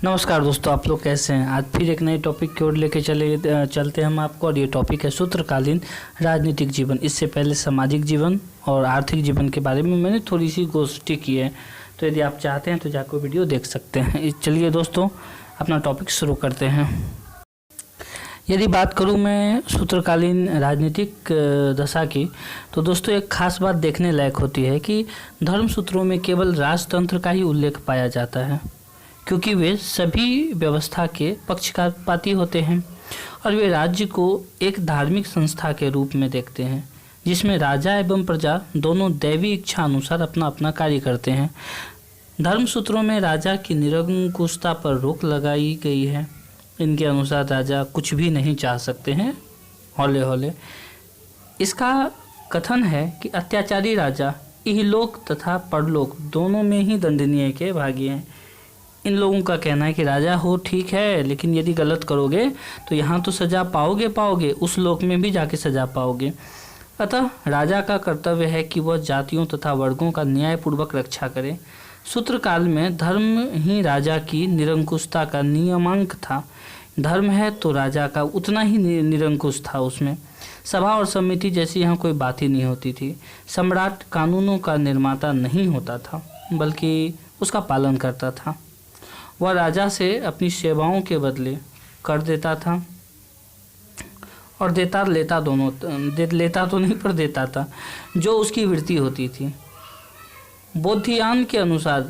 नमस्कार दोस्तों, आप लोग कैसे हैं। आज फिर एक नए टॉपिक की ओर लेके चलते हैं हम आपको। और ये टॉपिक है सूत्रकालीन राजनीतिक जीवन। इससे पहले सामाजिक जीवन और आर्थिक जीवन के बारे में मैंने थोड़ी सी गोष्ठी की है, तो यदि आप चाहते हैं तो जाकर वीडियो देख सकते हैं। चलिए दोस्तों, अपना टॉपिक शुरू करते हैं। यदि बात करूं मैं सूत्रकालीन राजनीतिक दशा की, तो दोस्तों एक खास बात देखने लायक होती है कि धर्मसूत्रों में केवल राजतंत्र का ही उल्लेख पाया जाता है, क्योंकि वे सभी व्यवस्था के पक्षपाती होते हैं और वे राज्य को एक धार्मिक संस्था के रूप में देखते हैं, जिसमें राजा एवं प्रजा दोनों दैवी इच्छा अनुसार अपना अपना कार्य करते हैं। धर्मसूत्रों में राजा की निरंकुशता पर रोक लगाई गई है। इनके अनुसार राजा कुछ भी नहीं चाह सकते हैं, हौले हौले। इसका कथन है कि अत्याचारी राजा इहलोक तथा परलोक दोनों में ही दंडनीय के भागी हैं। इन लोगों का कहना है कि राजा हो ठीक है, लेकिन यदि गलत करोगे तो यहाँ तो सजा पाओगे, उस लोक में भी जाके सजा पाओगे। अतः राजा का कर्तव्य है कि वह जातियों तथा वर्गों का न्यायपूर्वक रक्षा करे। सूत्रकाल में धर्म ही राजा की निरंकुशता का नियमांक था। धर्म है तो राजा का उतना ही निरंकुश था। उसमें सभा और समिति जैसी यहाँ कोई बात ही नहीं होती थी। सम्राट कानूनों का निर्माता नहीं होता था, बल्कि उसका पालन करता था। वह राजा से अपनी सेवाओं के बदले कर देता था और लेता तो नहीं पर देता था, जो उसकी वृत्ति होती थी। बोधियान के अनुसार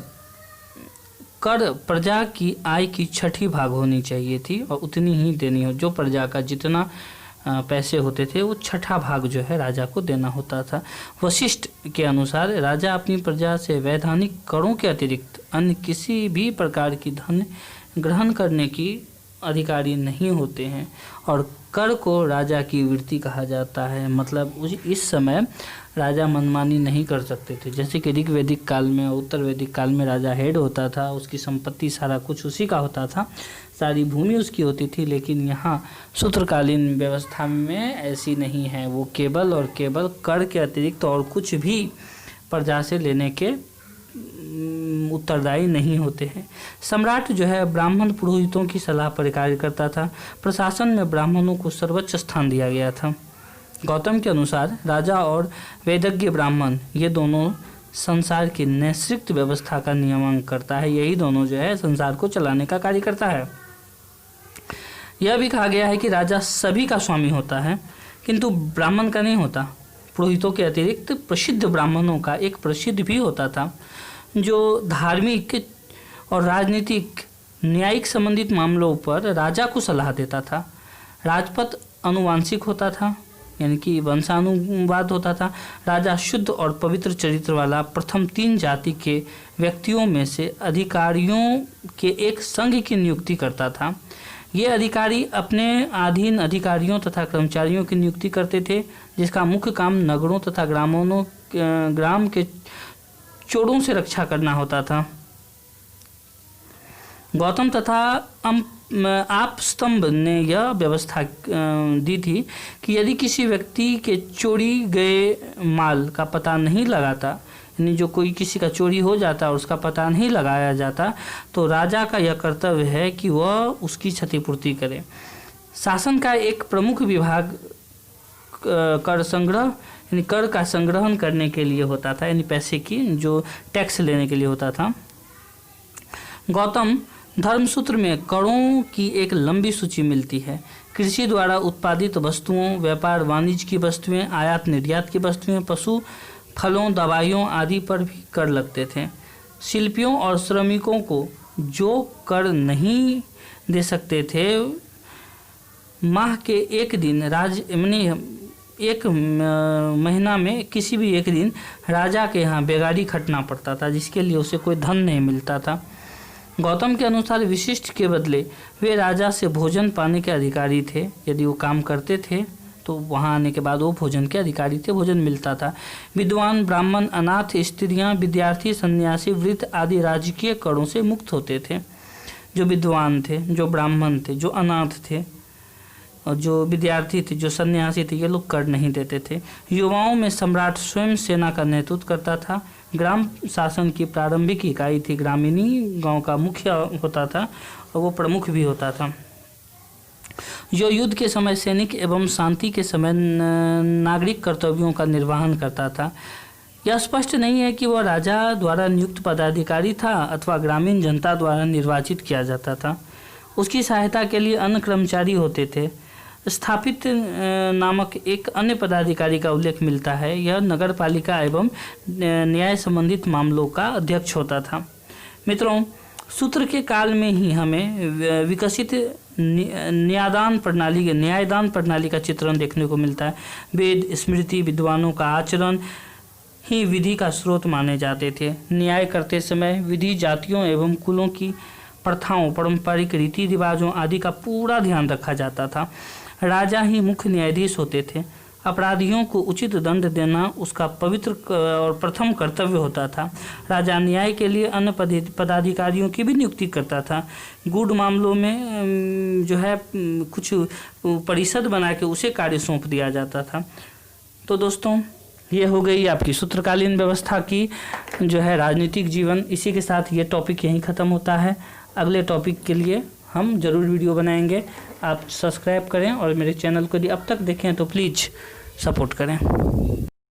कर प्रजा की आय की छठी भाग होनी चाहिए थी और उतनी ही देनी हो। जो प्रजा का जितना पैसे होते थे वो छठा भाग जो है राजा को देना होता था। वशिष्ठ के अनुसार राजा अपनी प्रजा से वैधानिक करों के अतिरिक्त अन्य किसी भी प्रकार की धन ग्रहण करने की अधिकारी नहीं होते हैं और कर को राजा की वृत्ति कहा जाता है। मतलब इस समय राजा मनमानी नहीं कर सकते थे। जैसे कि ऋग वैदिक काल में और उत्तर वैदिक काल में राजा हेड होता था, उसकी संपत्ति सारा कुछ उसी का होता था, सारी भूमि उसकी होती थी। लेकिन यहाँ सूत्रकालीन व्यवस्था में ऐसी नहीं है। वो केवल और केवल कर के अतिरिक्त और कुछ भी प्रजा से लेने के उत्तरदायी नहीं होते हैं। सम्राट जो है ब्राह्मण पुरोहितों की सलाह पर कार्य करता था। प्रशासन में ब्राह्मणों को सर्वोच्च स्थान दिया गया था। गौतम के अनुसार राजा और वेदज्ञ ब्राह्मण ये दोनों संसार की नैसर्गिक व्यवस्था का नियमन करता है। यही दोनों जो है संसार को चलाने का कार्य करता है। यह भी कहा गया है कि राजा सभी का स्वामी होता है, किंतु ब्राह्मण का नहीं होता। पुरोहितों के अतिरिक्त प्रसिद्ध ब्राह्मणों का एक प्रसिद्ध भी होता था, जो धार्मिक और राजनीतिक न्यायिक संबंधित मामलों पर राजा को सलाह देता था। राजपद अनुवांशिक होता था, यानी कि वंशानुवाद होता था। राजा शुद्ध और पवित्र चरित्र वाला प्रथम 3 जाति के व्यक्तियों में से अधिकारियों के एक संघ की नियुक्ति करता था। ये अधिकारी अपने अधीन अधिकारियों तथा कर्मचारियों की नियुक्ति करते थे, जिसका मुख्य काम नगरों तथा ग्राम के चोरों से रक्षा करना होता था। गौतम तथा आप स्तंभ ने यह व्यवस्था दी थी कि यदि किसी व्यक्ति के चोरी गए माल का पता नहीं लगाता, यानी जो कोई किसी का चोरी हो जाता और उसका पता नहीं लगाया जाता, तो राजा का यह कर्तव्य है कि वह उसकी क्षतिपूर्ति करे। शासन का एक प्रमुख विभाग कर संग्रह यानी कर का संग्रहण करने के लिए होता था, यानी पैसे की जो टैक्स लेने के लिए होता था। गौतम धर्मसूत्र में करों की एक लंबी सूची मिलती है। कृषि द्वारा उत्पादित वस्तुओं, व्यापार वाणिज्य की वस्तुएं, आयात निर्यात की वस्तुएं, पशु फलों, दवाइयों आदि पर भी कर लगते थे। शिल्पियों और श्रमिकों को जो कर नहीं दे सकते थे, माह के एक दिन एक महीना में किसी भी एक दिन राजा के यहाँ बेगारी खटना पड़ता था, जिसके लिए उसे कोई धन नहीं मिलता था। गौतम के अनुसार विशिष्ट के बदले वे राजा से भोजन पाने के अधिकारी थे। यदि वो काम करते थे तो वहाँ आने के बाद वो भोजन के अधिकारी थे, भोजन मिलता था। विद्वान, ब्राह्मण, अनाथ, स्त्रियाँ, विद्यार्थी, सन्यासी, वृद्ध आदि राजकीय करों से मुक्त होते थे। जो विद्वान थे, जो ब्राह्मण थे, जो अनाथ थे, जो विद्यार्थी थे, जो सन्यासी थे, ये लोग कर नहीं देते थे। युवाओं में सम्राट स्वयं सेना का नेतृत्व करता था। ग्राम शासन की प्रारंभिक इकाई थी ग्रामीणी, गांव का मुखिया होता था और वो प्रमुख भी होता था, जो युद्ध के समय सैनिक एवं शांति के समय नागरिक कर्तव्यों का निर्वहन करता था। यह स्पष्ट नहीं है कि वह राजा द्वारा नियुक्त पदाधिकारी था अथवा ग्रामीण जनता द्वारा निर्वाचित किया जाता था। उसकी सहायता के लिए अन्य कर्मचारी होते थे। स्थापित नामक एक अन्य पदाधिकारी का उल्लेख मिलता है। यह नगर पालिका एवं न्याय संबंधित मामलों का अध्यक्ष होता था। मित्रों, सूत्र के काल में ही हमें विकसित न्यायदान प्रणाली का चित्रण देखने को मिलता है। वेद, स्मृति, विद्वानों का आचरण ही विधि का स्रोत माने जाते थे। न्याय करते समय विधि जातियों एवं कुलों की प्रथाओं, पारंपरिक रीति रिवाजों आदि का पूरा ध्यान रखा जाता था। राजा ही मुख्य न्यायाधीश होते थे। अपराधियों को उचित दंड देना उसका पवित्र और प्रथम कर्तव्य होता था। राजा न्याय के लिए अन्य पदाधिकारियों की भी नियुक्ति करता था। गूढ़ मामलों में जो है कुछ परिषद बना के उसे कार्य सौंप दिया जाता था। तो दोस्तों, ये हो गई आपकी सूत्रकालीन व्यवस्था की जो है राजनीतिक जीवन। इसी के साथ ये टॉपिक यहीं ख़त्म होता है। अगले टॉपिक के लिए हम ज़रूर वीडियो बनाएंगे। आप सब्सक्राइब करें और मेरे चैनल को यदि अब तक देखें तो प्लीज़ सपोर्ट करें।